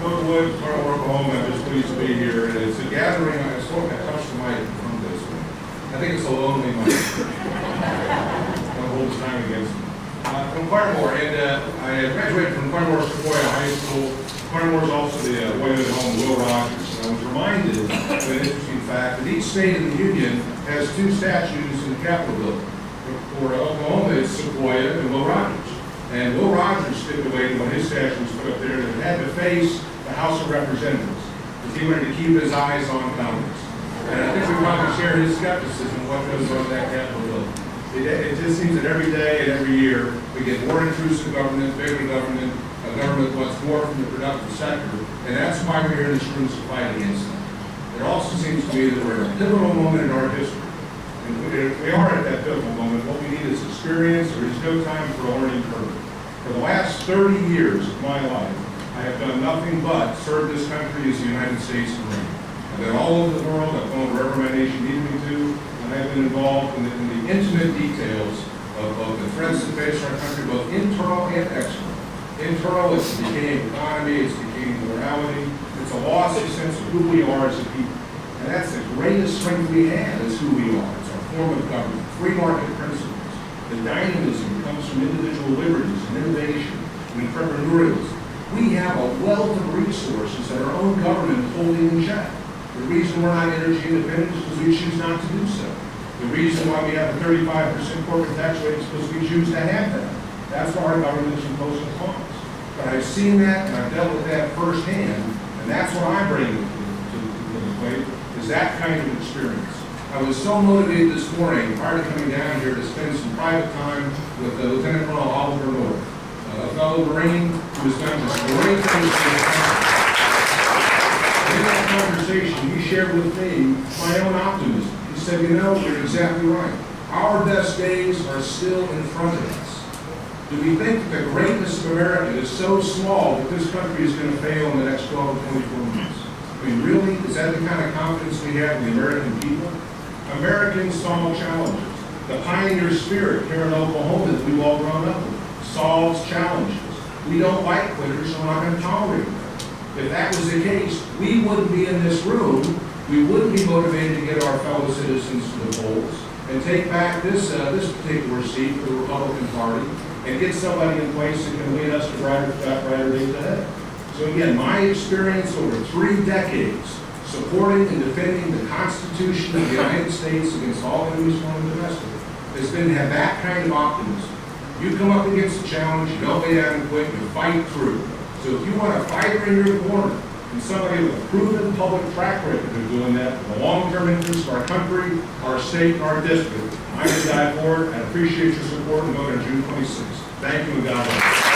Dakota, Oklahoma. I'm just pleased to be here. And it's a gathering. I sort of touched the mic from this one. I think it's a lonely mic. Don't hold his time against me. From Claremore, and I graduated from Claremore Sequoia High School. Claremore is also the boyhood home of Will Rogers. And I was reminded of an interesting fact that each state in the Union has two statues in the Capitol building. For Oklahoma, it's Sequoia and Will Rogers. And Will Rogers stipulated when his statue was put up there that it had to face the House of Representatives because he wanted to keep his eyes on Congress. And I think we probably share his skepticism of what goes on in that Capitol building. It just seems that every day and every year we get more intrusive government, bigger government, a government that wants more from the productive sector, and that's why we're here in this room to fight against them. It also seems to me that we're at a pivotal moment in our history. And if we are at that pivotal moment, what we need is experience. There is no time for a learning curve. For the last 30 years of my life, I have done nothing but serve this country as the United States Marine. I've been all over the world. I've gone wherever my nation needed me to, and I've been involved in the intimate details of the threats that face our country, both internal and external. Internal, it's the decaying economy, it's decaying morality, it's a loss of sense of who we are as a people. And that's the greatest strength we have, is who we are. It's our form of government, free market principles. The dynamism comes from individual liberties and innovation and entrepreneurialism. We have a wealth of resources that our own government is holding in check. The reason we're not energy independent is because we choose not to do so. The reason why we have a 35% corporate tax rate is because we choose to have that. That's why our government is imposing upon us. But I've seen that and I've dealt with that firsthand, and that's what I bring to the plate, is that kind of experience. I was so motivated this morning, prior to coming down here, to spend some private time with Lieutenant Colonel Oliver North, a fellow Marine who has done some great things for the country. In that conversation, he shared with me my own optimism. He said, you know, you're exactly right. Our best days are still in front of us. Do we think that the greatness of America is so small that this country is going to fail in the next 12 to 24 months? I mean, really? Is that the kind of confidence we have in the American people? Americans solve challenges. The pioneer spirit here in Oklahoma that we've all grown up with solves challenges. We don't like quitters, so we're not going to tolerate them. If that was the case, we wouldn't be in this room. We wouldn't be motivated to get our fellow citizens to the polls and take back this particular seat for the Republican Party and get somebody in place that can lead us to brighter days ahead. So again, my experience over 3 decades supporting and defending the Constitution of the United States against all enemies, foreign and domestic, has been to have that kind of optimism. You come up against a challenge, you don't lay down and quit, you fight through. So if you want a fighter in your corner, and somebody with a proven public track record of doing that for the long-term interests of our country, our state, and our district, I'm going to die for it. I appreciate your support and vote on June 26th. Thank you and God bless.